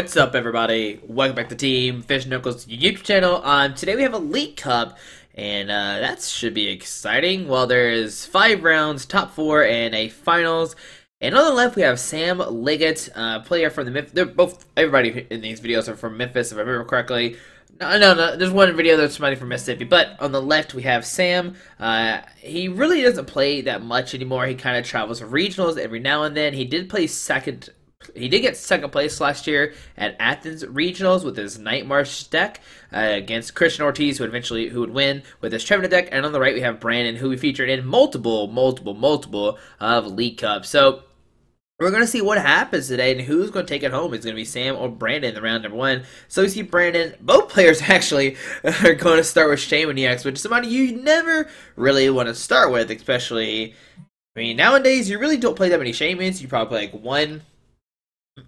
What's up, everybody? Welcome back to Team Fish Knuckles YouTube channel. Today we have a League Cup, and that should be exciting. Well, there's 5 rounds, top 4, and a finals. And on the left, we have Sam Liggett, player from the Memphis. They're both, everybody in these videos are from Memphis, if I remember correctly. No, there's one video that's somebody from Mississippi. But on the left, we have Sam. He really doesn't play that much anymore. He kind of travels regionals every now and then. He did play second. He did get second place last year at Athens Regionals with his Night March deck against Christian Ortiz, who would win with his Trevor deck. And on the right, we have Brandon, who we featured in multiple of League Cups. So we're going to see what happens today and who's going to take it home. It's going to be Sam or Brandon in round number 1. So we see Brandon, both players actually are going to start with Shaman EX, which is somebody you never really want to start with, especially, I mean, nowadays you really don't play that many Shamans. You probably play like 1,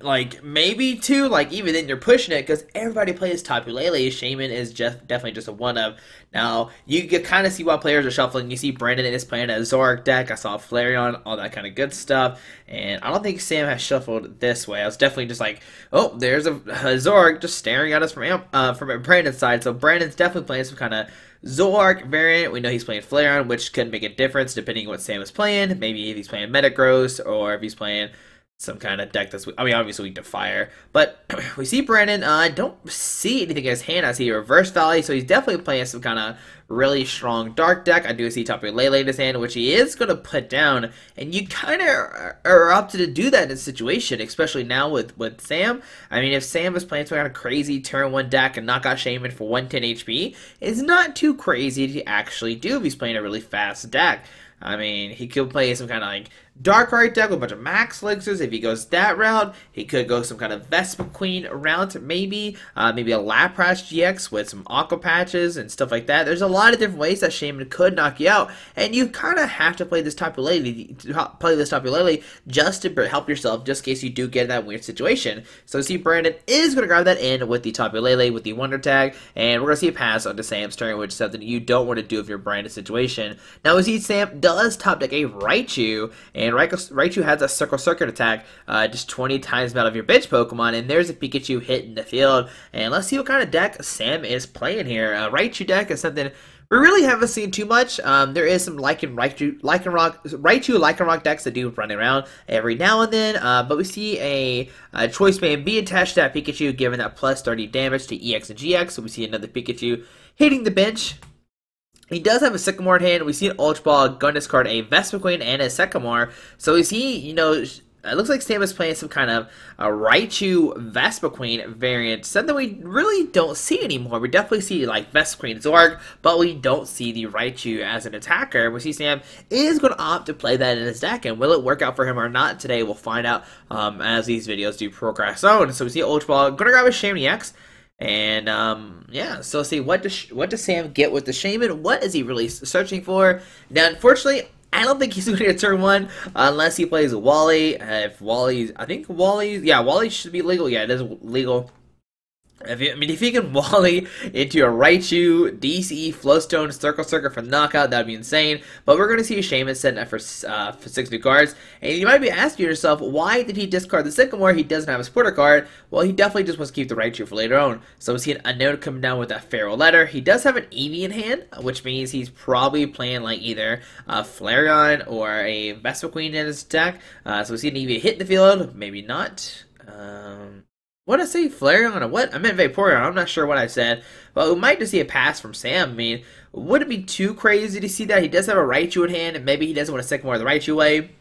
like maybe 2, like even then you're pushing it because everybody plays Tapu Lele. Shaman is definitely just a one of. Now you can kind of see why players are shuffling. You see Brandon is playing a Zoroark deck. I saw Flareon, all that kind of good stuff, and I don't think Sam has shuffled this way. I was definitely just like, oh, there's a Zoroark just staring at us from Brandon's side. So Brandon's definitely playing some kind of Zoroark variant. We know he's playing Flareon, which could make a difference depending on what Sam is playing. Maybe if he's playing Metagross or if he's playing some kind of deck that's, I mean, obviously weak to fire. But we see Brandon, I don't see anything in his hand. I see Reverse Valley, so he's definitely playing some kind of really strong dark deck. I do see Tapu Lele in his hand, which he is going to put down. And you kind of are opted to do that in this situation, especially now with Sam. I mean, if Sam is playing some kind of crazy turn 1 deck and knock out Shaman for 110 HP, it's not too crazy to actually do if he's playing a really fast deck. I mean, he could play some kind of like Dark Art deck with a bunch of max elixirs. If he goes that route, he could go some kind of Vespiquen route, maybe a Lapras GX with some Aqua Patches and stuff like that. There's a lot of different ways that Shaman could knock you out, and you kind of have to play this Tapu Lele just to help yourself, just in case you do get in that weird situation. So see, Brandon is going to grab that in with the Tapu Lele with the Wonder Tag, and we're going to see a pass onto Sam's turn, which is something you don't want to do if you're Brandon situation. Now we see Sam does top deck a Raichu, and Raichu has a Circle attack, just 20 times the amount of your bench Pokemon, and there's a Pikachu hitting the field. And let's see what kind of deck Sam is playing here. Raichu deck is something we really haven't seen too much. There is some Raichu Lycanroc decks that do run around every now and then, but we see a Choice Band be attached to that Pikachu, giving that plus 30 damage to EX and GX, so we see another Pikachu hitting the bench. He does have a Sycamore in hand. We see an Ultra Ball, gun discard a Vespiquen and a Sycamore. So is he, you know, it looks like Sam is playing some kind of a Raichu Vespiquen variant, something we really don't see anymore. We definitely see like Vespiquen Zoroark, but we don't see the Raichu as an attacker. We see Sam is going to opt to play that in his deck, and will it work out for him or not today? We'll find out as these videos do progress on. So we see Ultra Ball, going to grab a Shaman EX. And yeah, so let's see, what does Sam get with the Shaman? What is he really searching for? Now, unfortunately, I don't think he's going to get turn 1 unless he plays Wally. If Wally's, I think Wally's, yeah, Wally should be legal. Yeah, it is legal. If he can Wally into a Raichu, DCE, Flowstone, Circle for knockout, that would be insane. But we're going to see a Shaman setting up for 6 new cards. And you might be asking yourself, why did he discard the Sycamore? He doesn't have a supporter card. Well, he definitely just wants to keep the Raichu for later on. So we see an Unknown coming down with that Feral Letter. He does have an Eevee in hand, which means he's probably playing like either a Flareon or a Vespiquen in his deck. So we see an Eevee hit the field, maybe not. What did I say? Flareon or what? I meant Vaporeon. I'm not sure what I said. But we might just see a pass from Sam. I mean, would it be too crazy to see that? He does have a Raichu in hand, and maybe he doesn't want to Sycamore the Raichu way.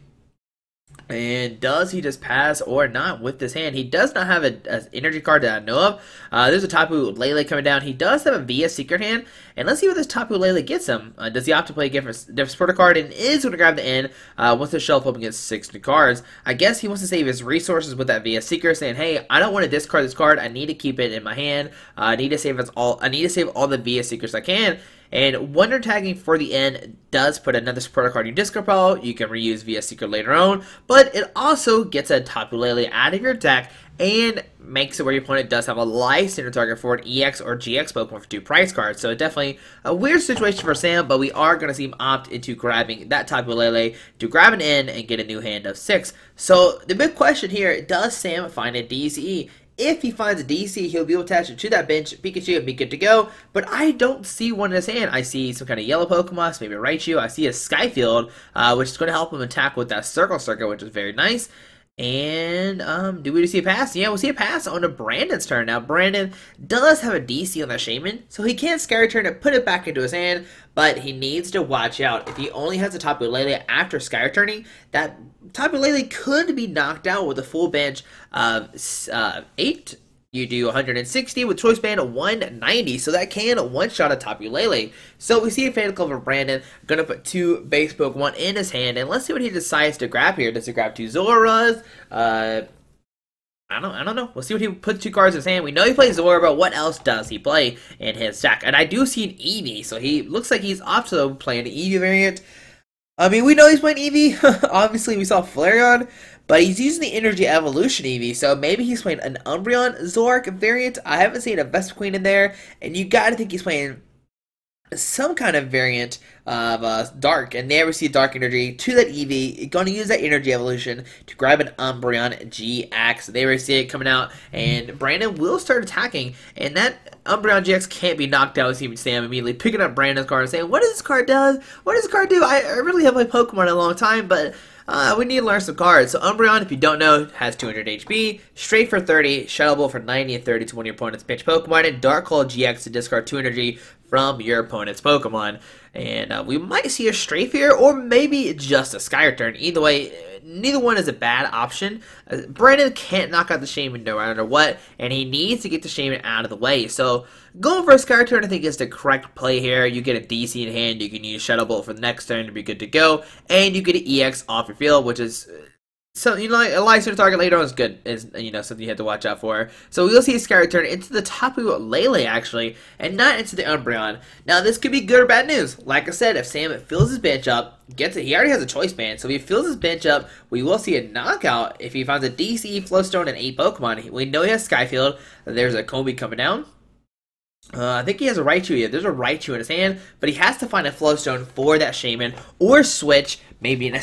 And does he just pass or not with this hand? He does not have an energy card that I know of. There's a Tapu Lele coming down. He does have a VS Secret hand. And let's see what this Tapu Lele gets him. Does he opt to play a different supporter card and is going to grab the end once the shelf up against 6 new cards? I guess he wants to save his resources with that VS Secret, saying, hey, I don't want to discard this card. I need to keep it in my hand. I need to save all the VS Secrets I can. And Wonder Tagging for the end does put another supporter card in your discard pile. You can reuse VS Secret later on, but it also gets a Tapu Lele out of your deck and makes it where your opponent does have a life center target for an EX or GX Pokemon for 2 price cards. So definitely a weird situation for Sam, but we are going to see him opt into grabbing that Tapu Lele to grab an N and get a new hand of 6. So the big question here, does Sam find a DCE? if he finds a DC, he'll be able to attach it to that bench, Pikachu, and be good to go. But I don't see one in his hand. I see some kind of yellow Pokemon, maybe a Raichu. I see a Skyfield, which is going to help him attack with that Circle Circuit, which is very nice. And do we see a pass? Yeah, we'll see a pass on to Brandon's turn. Now, Brandon does have a DC on the Shaman, so he can Scary Turn and put it back into his hand, but he needs to watch out. If he only has a Tapu Lele after Scary Turning, that Tapu Lele could be knocked out with a full bench of 8. You do 160 with Choice Band 190, so that can one-shot a Tapu Lele. So we see a Fatal Club of Brandon, gonna put 2 base Pokemon in his hand, and let's see what he decides to grab here. Does he grab 2 Zoras? I don't know. We'll see what he puts 2 cards in his hand. We know he plays Zora, but what else does he play in his stack? And I do see an Eevee, so he looks like he's also playing an Eevee variant. I mean, we know he's playing Eevee. Obviously, we saw Flareon, but he's using the Energy Evolution Eevee, so maybe he's playing an Umbreon Zoroark variant. I haven't seen a Vespiquen in there, and you gotta think he's playing some kind of variant of Dark, and there we see Dark Energy to that Eevee. Going to use that Energy Evolution to grab an Umbreon GX. There we see it coming out, and Brandon will start attacking, and that Umbreon GX can't be knocked out. We see Sam immediately picking up Brandon's card and saying, "What does this card do? What does this card do? I really haven't played Pokemon in a long time, but we need to learn some cards." So Umbreon, if you don't know, has 200 HP, Straight for 30, Shadow Ball for 90 and 30 to one of your opponent's bench Pokemon, and Dark Claw GX to discard 2 energy from your opponent's Pokemon. And we might see a Strafe here, or maybe just a Sky Return. Either way, neither one is a bad option. Brandon can't knock out the Shaman no matter what, and he needs to get the Shaman out of the way. So going for a Sky Return, I think, is the correct play here. You get a DC in hand, you can use Shadow Bolt for the next turn to be good to go, and you get an EX off your field, which is so, you know, like, a license target later on is good, is, you know, something you have to watch out for. So we'll see a Sky Return into the Tapu Lele, actually, and not into the Umbreon. Now, this could be good or bad news. Like I said, if Sam fills his bench up, gets it, he already has a Choice Band, so if he fills his bench up, we will see a knockout if he finds a DC, Flowstone, and 8 Pokemon. We know he has Skyfield. There's a Combi coming down. I think he has a Raichu here. There's a Raichu in his hand, but he has to find a Flowstone for that Shaman, or switch, maybe in a,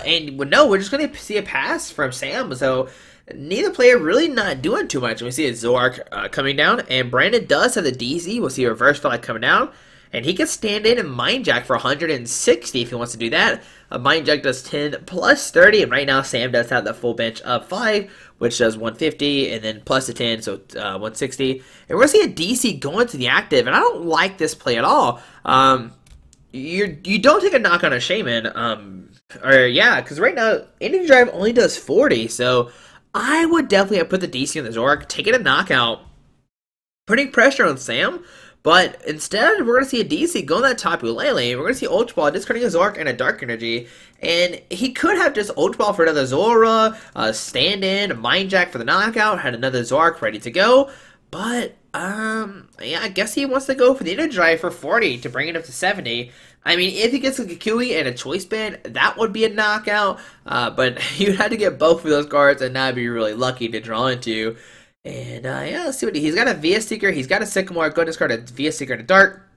and no, we're just going to see a pass from Sam, so neither player really not doing too much. We see a Zoroark coming down, and Brandon does have the DC. We'll see a Reverse Fly coming down, and he can stand in and Mind Jack for 160 if he wants to do that. Mind Jack does 10 plus 30, and right now Sam does have the full bench of 5, which does 150, and then plus the 10, so 160. And we're going to see a DC going to the active, and I don't like this play at all. You don't take a knock on a Shaman, because right now Energy Drive only does 40, so I would definitely have put the DC on the Zoroark, taking a knockout, putting pressure on Sam. But instead, we're going to see a DC go on that Tapu Lele. We're going to see Ultra Ball discarding a Zoroark and a Dark Energy. And he could have just Ultra Ball for another Zora, stand-in, Mind Jack for the knockout, had another Zoroark ready to go. But, yeah, I guess he wants to go for the Energy Drive for 40 to bring it up to 70. I mean, if he gets a Kikui and a Choice Band, that would be a knockout. But you'd have to get both of those cards, and that'd be really lucky to draw into. And, yeah, let's see what he's got. A VS Seeker, he's got a Sycamore, go discard a VS Seeker to Dark,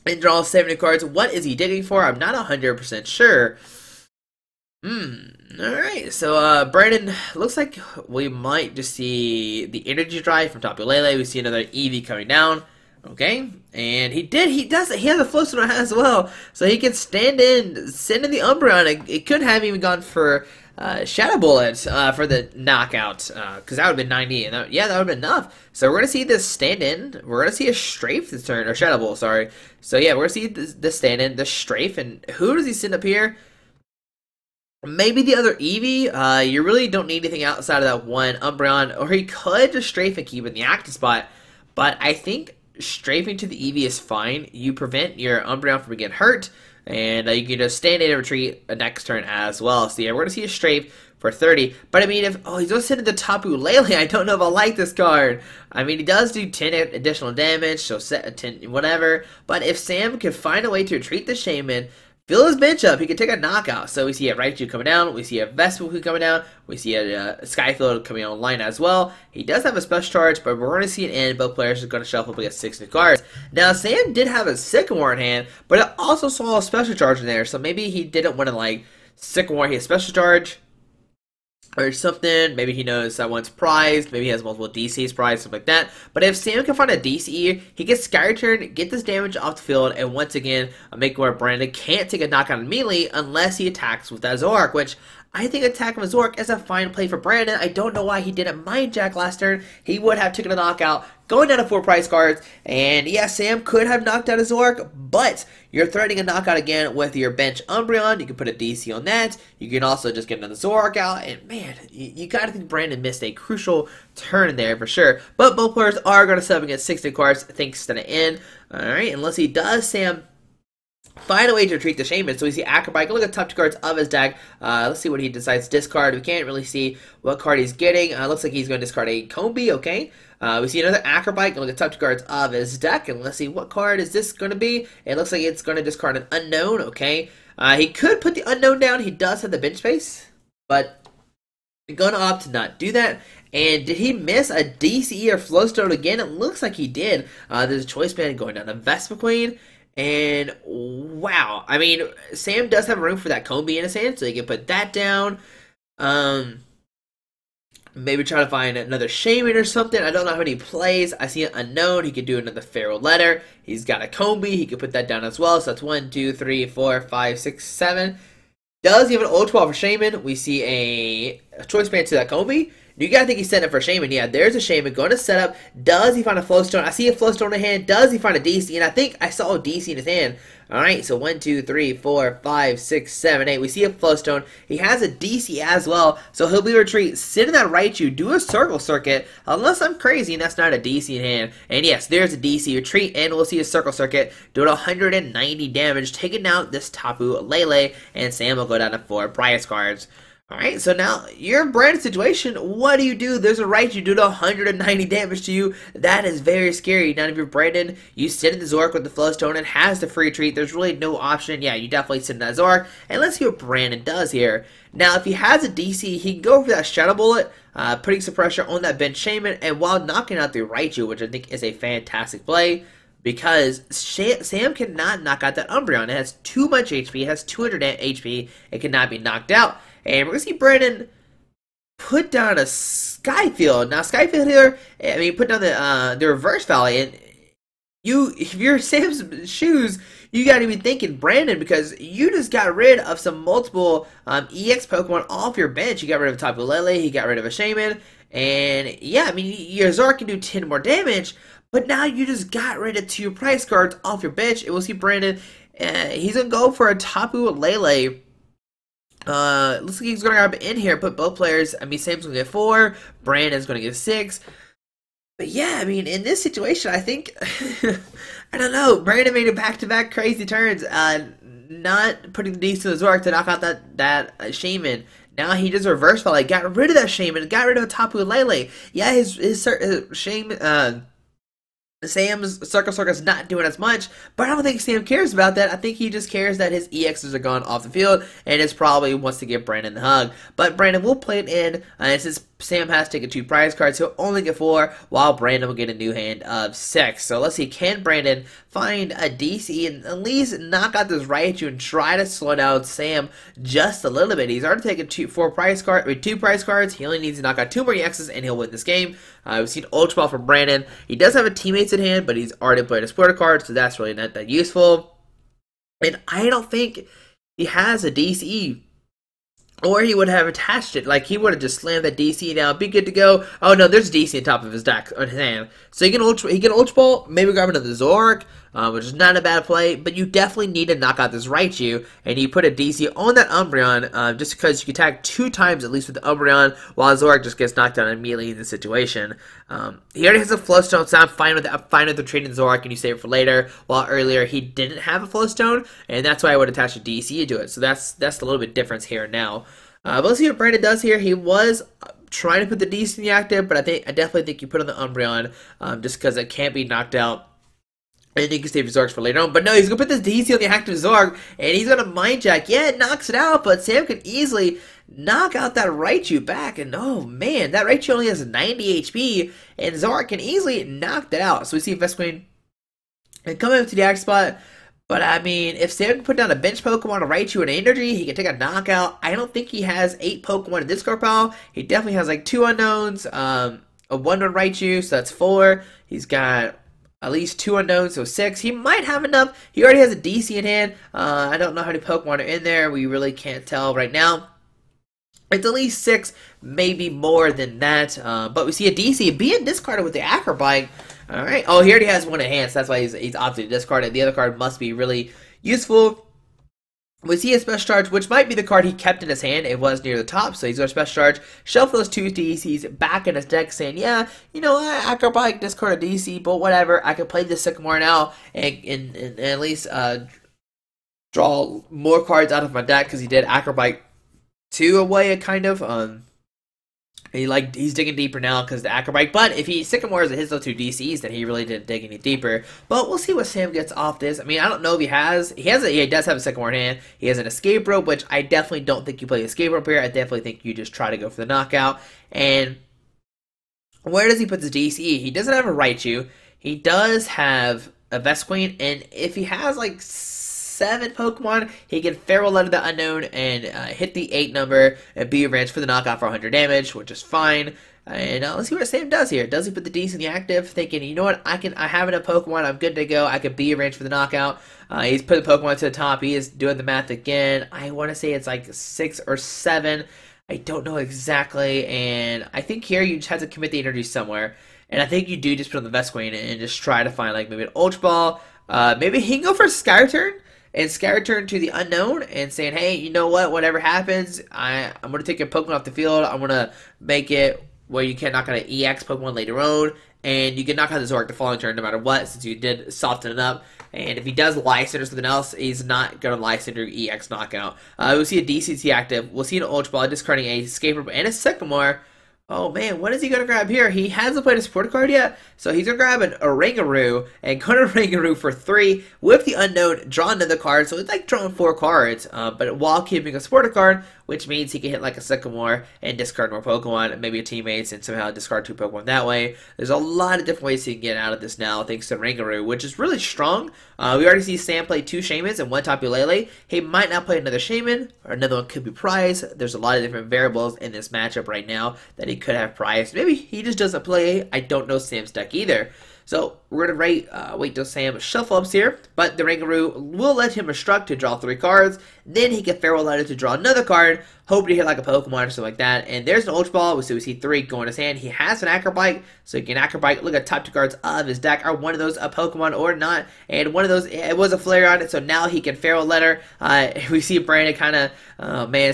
and draw 70 cards. What is he digging for? I'm not 100% sure. Alright, so, Brandon, looks like we might just see the Energy Drive from Tapu Lele. We see another Eevee coming down. Okay, and he has a Flowstone as well, so he can stand in, send in the Umbreon. It could have even gone for Shadow Bullet for the knockout, because that would have been 90, and that would have been enough. So we're going to see this stand in. We're going to see a Strafe this turn, or Shadow Bullet, sorry. So yeah, we're going to see this stand in, the Strafe, and who does he send up here? Maybe the other Eevee. You really don't need anything outside of that one Umbreon, or he could just Strafe and keep it in the active spot, but I think strafing to the Eevee is fine. You prevent your Umbreon from getting hurt, and you can just stand in and retreat next turn as well. So yeah, we're going to see a strafe for 30. But I mean, if he's going to send it to Tapu Lele, I don't know if I like this card. I mean, he does do 10 additional damage, so set 10 whatever. But if Sam can find a way to retreat the Shaman, fill his bench up, he can take a knockout. So we see a Raichu coming down, we see a Vespiquen coming down, we see a Skyfield coming online as well. He does have a special charge, but we're going to see an end. Both players are going to shuffle up against 6 new cards. Now, Sam did have a Sycamore in hand, but it also saw a special charge in there, so maybe he didn't want to, like, Sycamore, he has special charge, or something. Maybe he knows that one's prized. Maybe he has multiple DCs prized, something like that. But if Sam can find a DC, he gets Sky Return, get this damage off the field, and once again, make where Brandon can't take a knockout immediately unless he attacks with that Zoroark, which I think attacking with Zoroark is a fine play for Brandon. I don't know why he didn't Mind Jack last turn. He would have taken a knockout, going down to 4 prize cards, and yeah, Sam could have knocked out his Zoroark, but you're threatening a knockout again with your bench Umbreon. You can put a DC on that. You can also just get another Zoroark out, and man, you gotta think Brandon missed a crucial turn there for sure. But both players are going to sub against 60 cards thanks to the end. Alright, unless he does, Sam find a way to retreat the Shaman. So we see Acrobat. Look at the top 2 cards of his deck. Let's see what he decides to discard. We can't really see what card he's getting. Looks like he's going to discard a Combi. Okay. We see another Acrobat. Look at the top 2 cards of his deck. And let's see what card is this going to be. It looks like it's going to discard an Unknown. Okay. He could put the Unknown down. He does have the bench space. But I'm going to opt to not do that. And did he miss a DCE or Flowstone again? It looks like he did. There's a Choice Band going down to Vespiquen. And wow, I mean, Sam does have room for that Combi in his hand, so he can put that down. Maybe try to find another Shaman or something. I don't know how many plays. I see an Unknown. He could do another Feral Letter. He's got a Combi. He could put that down as well. So that's 1, 2, 3, 4, 5, 6, 7. Does he have an Ultra Ball for Shaman? We see a Choice Band to that Combi. You gotta think he's setting up for Shaman. Yeah, there's a Shaman going to set up. Does he find a Flowstone? I see a Flowstone in hand. Does he find a DC? And I think I saw a DC in his hand. Alright, so 1, 2, 3, 4, 5, 6, 7, 8. We see a Flowstone. He has a DC as well. So he'll be retreat. Sit in that Raichu. Do a Circle Circuit. Unless I'm crazy and that's not a DC in hand. And yes, there's a DC retreat. And we'll see a Circle Circuit doing 190 damage. Taking out this Tapu Lele. And Sam will go down to 4 prize cards. Alright, so now you're in Brandon's situation. What do? There's a Raichu doing 190 damage to you. That is very scary. Now if you're Brandon, you sit in the Zoroark with the Flowstone and has the free treat. There's really no option. Yeah, you definitely sit in that Zoroark. And let's see what Brandon does here. Now if he has a DC, he can go for that Shadow Bullet, putting some pressure on that bench Shaman, and while knocking out the Raichu, which I think is a fantastic play. Because Sam cannot knock out that Umbreon. It has too much HP. It has 200 HP. It cannot be knocked out. And we're going to see Brandon put down a Skyfield. Now, Skyfield here, I mean, put down the Reverse Valley. And if you're Sam's shoes, you got to be thinking Brandon, because you just got rid of some multiple EX Pokemon off your bench. You got rid of Tapu Lele. You got rid of a Shaman. And yeah, I mean, your Zoroark can do 10 more damage. But now you just got rid of 2 prize cards off your bench. And we'll see Brandon. He's going to go for a Tapu Lele. Looks like he's going to grab in here, put both players. I mean, Sam's going to get 4. Brandon's going to get 6. But yeah, I mean, in this situation, I think, I don't know. Brandon made a back-to-back crazy turns. Not putting the DC to the Zoroark to knock out that Shaman. Now he just reverse felt. Got rid of that Shaman. Got rid of Tapu Lele. Yeah, his Shaman, Sam's Circle Circuit's not doing as much, but I don't think Sam cares about that. I think he just cares that his EXs are gone off the field, and is probably wants to give Brandon the hug. But Brandon will play it in, and since Sam has taken 2 prize cards, he'll only get 4, while Brandon will get a new hand of 6. So let's see, can Brandon find a DC and at least knock out this Raichu and try to slow down Sam just a little bit? He's already taken 2 prize cards. He only needs to knock out 2 more EXs, and he'll win this game. We've seen Ultra Ball from Brandon. He does have a Teammates in hand, but he's already played a supporter card, so that's really not that useful. And I don't think he has a DCE, or he would have attached it. Like, he would have just slammed that DC down, be good to go. Oh no, there's DC on top of his deck, on his hand. So he can Ultra Ball, maybe grab another Zoroark, which is not a bad play, but you definitely need to knock out this Raichu, and you put a DC on that Umbreon, just because you can attack 2 times at least with the Umbreon, while Zoroark just gets knocked down immediately in the situation. He already has a Flowstone, so I'm fine with the trading Zoroark, and you save it for later, while earlier he didn't have a Flowstone, and that's why I would attach a DC to it. So that's a little bit difference here now. But let's see what Brandon does here. He was trying to put the DC in the active, but I definitely think you put on the Umbreon, just because it can't be knocked out. And you can save your Zoroarks for later on. But no, he's going to put this DC on the active Zoroark, and he's going to Mind Jack. Yeah, it knocks it out, but Sam can easily knock out that Raichu back. And oh man, that Raichu only has 90 HP, and Zoroark can easily knock that out. So we see Vespiquen and come up to the act spot. But I mean, if Sam can put down a bench Pokemon, a Raichu, and energy, he can take a knockout. I don't think he has 8 Pokemon in this card pile. He definitely has like 2 unknowns, a 1-1 Raichu, so that's 4. He's got at least 2 unknowns, so 6. He might have enough. He already has a DC in hand. I don't know how many Pokemon are in there. We really can't tell right now. It's at least 6, maybe more than that. But we see a DC being discarded with the Acrobike. All right. Oh, he already has 1 in hand, so that's why he's opted to discard it. The other card must be really useful. We see a special charge, which might be the card he kept in his hand. It was near the top, so he's going to special charge, shuffle those 2 DCs back in his deck, saying, yeah, you know what, I could probably discard a DC, but whatever, I could play the Sycamore now and at least draw more cards out of my deck, because he did Acrobike 2 away, kind of. He's digging deeper now because the Acrobike. But if he Sycamores hits those 2 DCs, then he really didn't dig any deeper. But we'll see what Sam gets off this. I mean, I don't know if he has. He does have a Sycamore in hand. He has an Escape Rope, which I definitely don't think you play Escape Rope here. I definitely think you just try to go for the knockout. And where does he put his DC? He doesn't have a Raichu. He does have a Vespiquen, and if he has like 7 Pokemon, he can Feral Letter the Unknown and hit the 8 number and be a range for the knockout for 100 damage, which is fine. And let's see what Sam does here. Does he put the DC in the active, thinking, you know what, I have enough Pokemon, I'm good to go, I could be a range for the knockout. He's put the Pokemon to the top, he is doing the math again. I want to say it's like 6 or 7. I don't know exactly, and I think here you just have to commit the energy somewhere. And I think you do just put on the Vespiquen and just try to find like maybe an Ultra Ball. Maybe he can go for a Sky Return. And Sky Return to the unknown and saying, hey, you know what, whatever happens, I'm going to take your Pokemon off the field. I'm going to make it where you can knock out an EX Pokemon later on. And you can knock out the Zoroark the following turn no matter what, since you did soften it up. And if he does Lysander or something else, he's not going to Lysander EX knockout. We'll see a DCC active. We'll see an Ultra Ball discarding a Escape Rope and a Sycamore. Oh man, what is he going to grab here? He hasn't played a support card yet, so he's going to grab an Oranguru and go to Oranguru for 3 with the unknown, draw another card, so it's like drawing 4 cards, but while keeping a supporter card, which means he can hit like a Sycamore and discard more Pokemon, maybe a teammates, and somehow discard 2 Pokemon that way. There's a lot of different ways he can get out of this now, thanks to Oranguru, which is really strong. We already see Sam play 2 Shamans and 1 Tapu Lele. He might not play another Shaman, or another one could be Prize. There's a lot of different variables in this matchup right now that he could have Prize. Maybe he just doesn't play. I don't know Sam's deck either. So we're going to wait till Sam shuffle ups here, but the Oranguru will let him instruct to draw 3 cards. Then he can Feral Letter to draw another card, hope to hit like a Pokemon or something like that. And there's an Ultra Ball, so we see 3 go in his hand. He has an Acrobike, so he can Acrobike. Look at top 2 cards of his deck. Are one of those a Pokemon or not? And one of those, it was a Flareon, so now he can Feral Letter. We see Brandon kind of,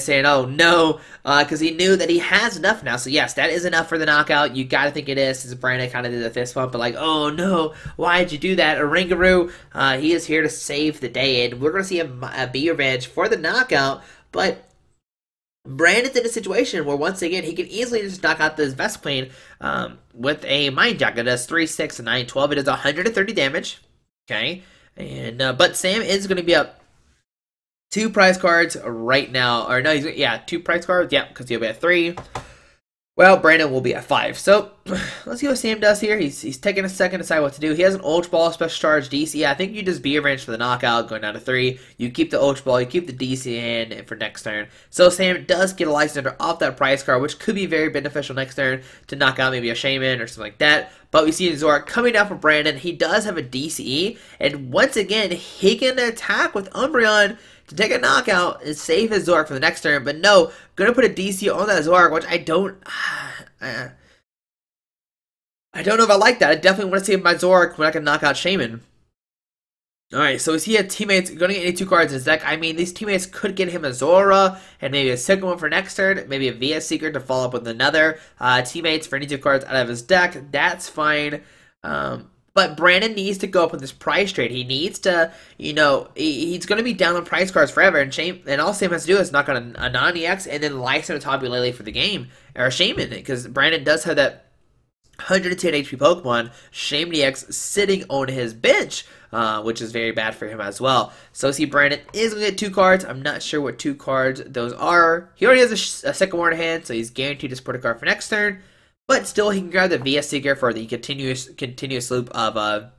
saying, oh no, because he knew that he has enough now. So yes, that is enough for the knockout. You got to think it is, since Brandon kind of did the fist bump, but like, oh no, why'd you do that? Oranguru, he is here to save the day, and we're going to see a be revenge for the knockout, but Brandon's in a situation where, once again, he can easily just knock out this Vespiquen with a Mind Jack. It does 3, 6, 9, 12. It does 130 damage. Okay, and but Sam is going to be up 2 prize cards right now. Or no, 2 prize cards. Yeah, because he'll be at 3. Well, Brandon will be at 5. So, let's see what Sam does here. He's taking a second to decide what to do. He has an Ultra Ball, Special Charge, DC. I think you just be a range for the knockout, going down to 3. You keep the Ultra Ball, you keep the DC in for next turn. So, Sam does get a Lysander off that prize card, which could be very beneficial next turn to knock out maybe a Shaman or something like that. But we see Zoroark coming down from Brandon. He does have a DCE, and once again, he can attack with Umbreon to take a knockout and save his Zoroark for the next turn. But no, gonna put a DC on that Zoroark, which I don't know if I like that. I definitely want to save my Zoroark when I can knock out Shaman. Alright, so we see a teammate's going to get any 2 cards in his deck. I mean, these teammates could get him a Zora and maybe a second one for next turn, maybe a VS Seeker to follow up with another. Teammates for any 2 cards out of his deck, that's fine. But Brandon needs to go up with this price trade. He needs to, he's going to be down on price cards forever. And all Sam has to do is knock on a non-EX and then Lysander Tapu Lele for the game. Or Shaman, because Brandon does have that 110 HP Pokemon, Shaman EX, sitting on his bench, which is very bad for him as well. So see, Brandon is going to get 2 cards. I'm not sure what 2 cards those are. He already has a second one in hand, so he's guaranteed to support a card for next turn. But still, he can grab the VS Seeker for the continuous loop of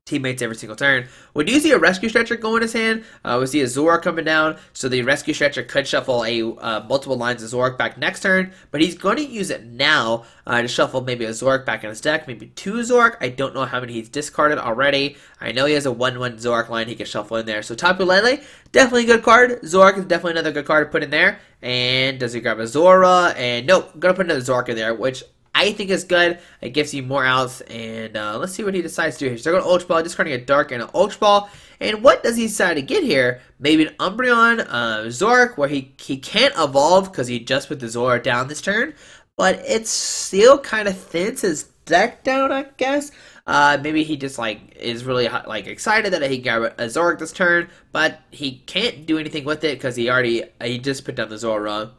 teammates every single turn. We do see a Rescue Stretcher go in his hand. We see a Zoroark coming down, so the Rescue Stretcher could shuffle a multiple lines of Zoroark back next turn, but he's going to use it now to shuffle maybe a Zoroark back in his deck, maybe 2 Zoroark. I don't know how many he's discarded already. I know he has a 1/1 Zoroark line he can shuffle in there. So Tapu Lele, definitely a good card. Zoroark is definitely another good card to put in there. And does he grab a Zora? And nope, I'm going to put another Zoroark in there, which I think is good. It gives you more outs, and let's see what he decides to do here. So they're going to Ultra Ball, discarding a Dark and an Ultra Ball. And what does he decide to get here? Maybe an Umbreon, Zoroark, where he can't evolve because he just put the Zora down this turn, but it still kind of thins his deck down, I guess. Maybe he just is really excited that he got a Zoroark this turn, but he can't do anything with it because he just put down the Zora.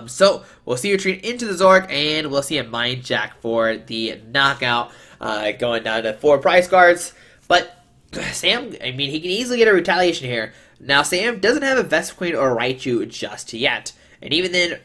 So we'll see a retreat into the Zoroark, and we'll see a Mind Jack for the knockout, going down to 4 prize cards. But Sam, I mean, he can easily get a retaliation here. Now, Sam doesn't have a Vespiquen or Raichu just yet, and even then,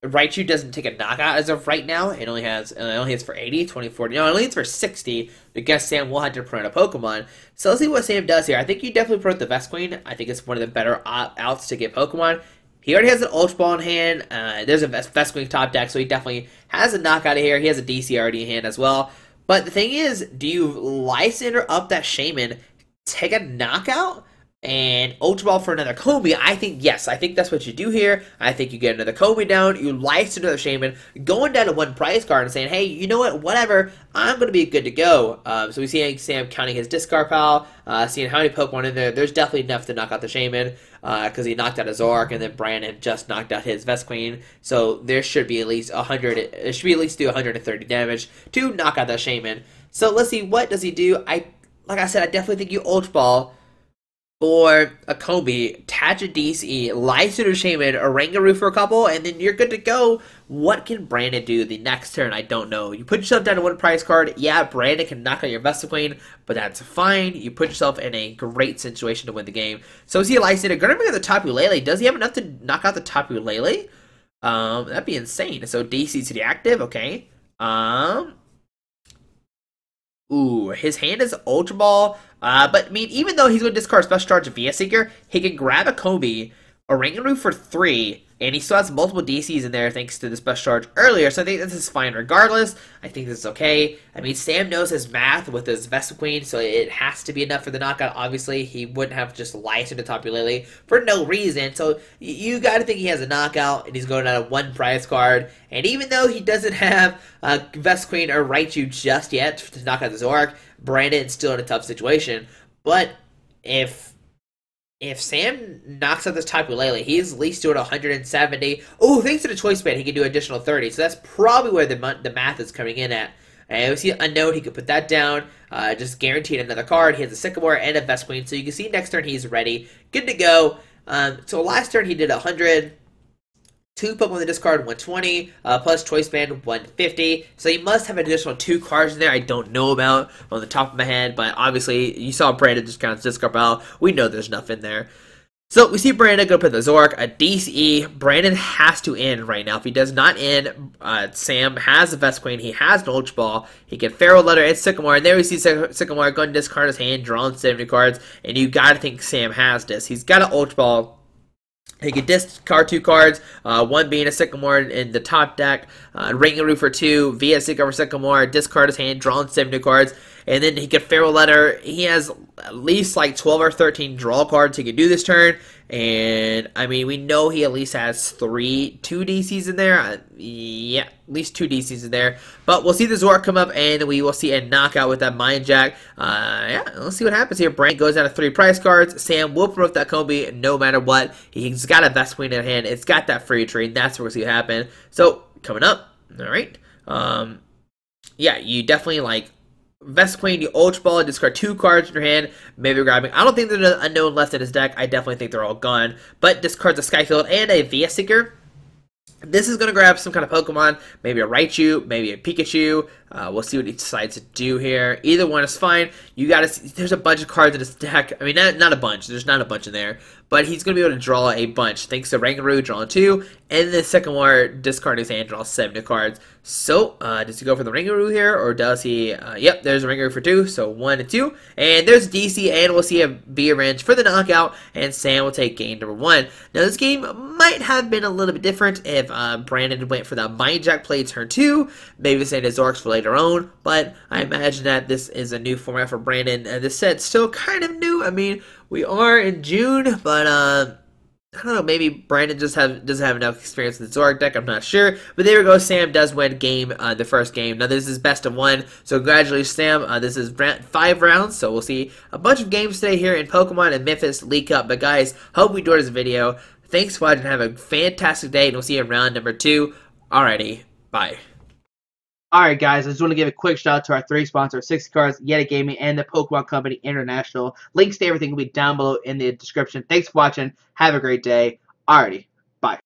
Raichu doesn't take a knockout as of right now. It only hits for 80, 20, 40. No, it only hits for 60. I guess Sam will have to print a Pokemon. So let's see what Sam does here. I think you definitely print the Vespiquen. I think it's one of the better outs to get Pokemon. He already has an Ultra Ball in hand. There's a Vespiquen top deck, so he definitely has a knockout here. He has a DC already in hand as well. But the thing is, do you Lysander up that Shaman, take a knockout, and Ultra Ball for another Kobe? I think, yes, I think that's what you do here. I think you get another Kobe down, you Lysander the Shaman, going down to 1 prize card and saying, hey, you know what, whatever, I'm going to be good to go. So we see Sam counting his discard pile, seeing how many Pokemon in there. There's definitely enough to knock out the Shaman, because he knocked out a Zoroark, and then Brandon just knocked out his Vespiquen. So there should be at least 100, it should be at least do 130 damage to knock out that Shaman. So let's see, what does he do? Like I said, I definitely think you Ultra Ball for a Kobe, attach a DC, Lysander Shaman, Oranguru for a couple, and then you're good to go. What can Brandon do the next turn? I don't know. You put yourself down to 1 prize card. Yeah, Brandon can knock out your Vespiquen, but that's fine. You put yourself in a great situation to win the game. So is he a Lysander? Gonna bring out the Tapu Lele. Does he have enough to knock out the Tapu Lele? That'd be insane. So DC to the active, okay. Ooh, his hand is Ultra Ball. But I mean, even though he's going to discard Special Charge Vespiquen, he can grab a Kobe, Oranguru for 3, and he still has multiple DCs in there thanks to the Special Charge earlier, so I think this is fine regardless. I think this is okay. I mean, Sam knows his math with his Vespiquen, so it has to be enough for the knockout. Obviously, he wouldn't have just licensed to Tapu Lele for no reason, so you got to think he has a knockout, and he's going out of 1 prize card. And even though he doesn't have Vespiquen or Raichu just yet to knock out the Zoroark, Brandon's still in a tough situation. But if Sam knocks out this Tapu Lele, he's at least doing 170. Oh, thanks to the choice band, he can do additional 30. So that's probably where the math is coming in at. And we see a note, he could put that down, just guaranteed another card. He has a Sycamore and a Vespiquen, so you can see next turn he's ready, good to go. So last turn he did 100. 2 Pokemon in the discard, 120, plus Choice Band, 150. So you must have an additional 2 cards in there I don't know about on the top of my head, but obviously you saw Brandon just count his discard pile. We know there's enough in there. So we see Brandon go put the Zoroark, a DCE. Brandon has to end right now. If he does not end, Sam has a Vespiquen, he has an Ultra Ball, he can Feral Letter and Sycamore, and there we see Sycamore going to discard his hand, drawing 70 cards, and you gotta think Sam has this. He's got an Ultra Ball. He could discard 2 cards, one being a Sycamore in the top deck, Rangaroo for 2, via Sycamore for Sycamore, discard his hand, draw 70 cards, and then he could Feral Letter. He has at least 12 or 13 draw cards he could do this turn, and I mean, we know he at least has 2 DCs in there. Yeah, at least 2 DCs in there. But we'll see the Zoroark come up, and we will see a knockout with that Mind Jack. Yeah, let's see what happens here. Brandon goes down to 3 prize cards. Sam will promote that Kobe no matter what. He's got a Vespiquen in hand. It's got that free trade. That's where we'll see what happen. So, coming up, all right. Yeah, you definitely Vespiquen, you Ultra Ball, discard 2 cards in your hand, maybe grabbing. I don't think there's an unknown left in his deck. I definitely think they're all gone. But discards a Skyfield and a Vespiquen. This is going to grab some kind of Pokemon, maybe a Raichu, maybe a Pikachu, We'll see what he decides to do here. Either one is fine. You gotta see, there's a bunch of cards in his deck. I mean, not a bunch. There's not a bunch in there. But he's going to be able to draw a bunch. Thanks to Rangaroo, drawing 2. And the second one, discard his hand, draw 7 new cards. So, does he go for the Rangaroo here? Or does he... yep, there's a Rangaroo for 2. So, 1 and 2. And there's DC, and we'll see a B-Wrench for the knockout. And Sam will take game number 1. Now, this game might have been a little bit different if Brandon went for the Mind Jack play turn 2. Maybe say the Zoroarks for later on. But I imagine that this is a new format for Brandon. This set's still kind of new. I mean... We are in June, but I don't know, maybe Brandon doesn't have enough experience with the Zoroark deck, I'm not sure. But there we go, Sam does win the first game. Now this is best of 1, so congratulations Sam. This is 5 rounds, so we'll see a bunch of games today here in Pokemon and Memphis League Cup. But guys, hope you enjoyed this video. Thanks for watching, have a fantastic day, and we'll see you in round number 2. Alrighty, bye. Alright guys, I just want to give a quick shout out to our 3 sponsors, 60 Cards, Yeti Gaming, and the Pokemon Company International. Links to everything will be down below in the description. Thanks for watching. Have a great day. Alrighty.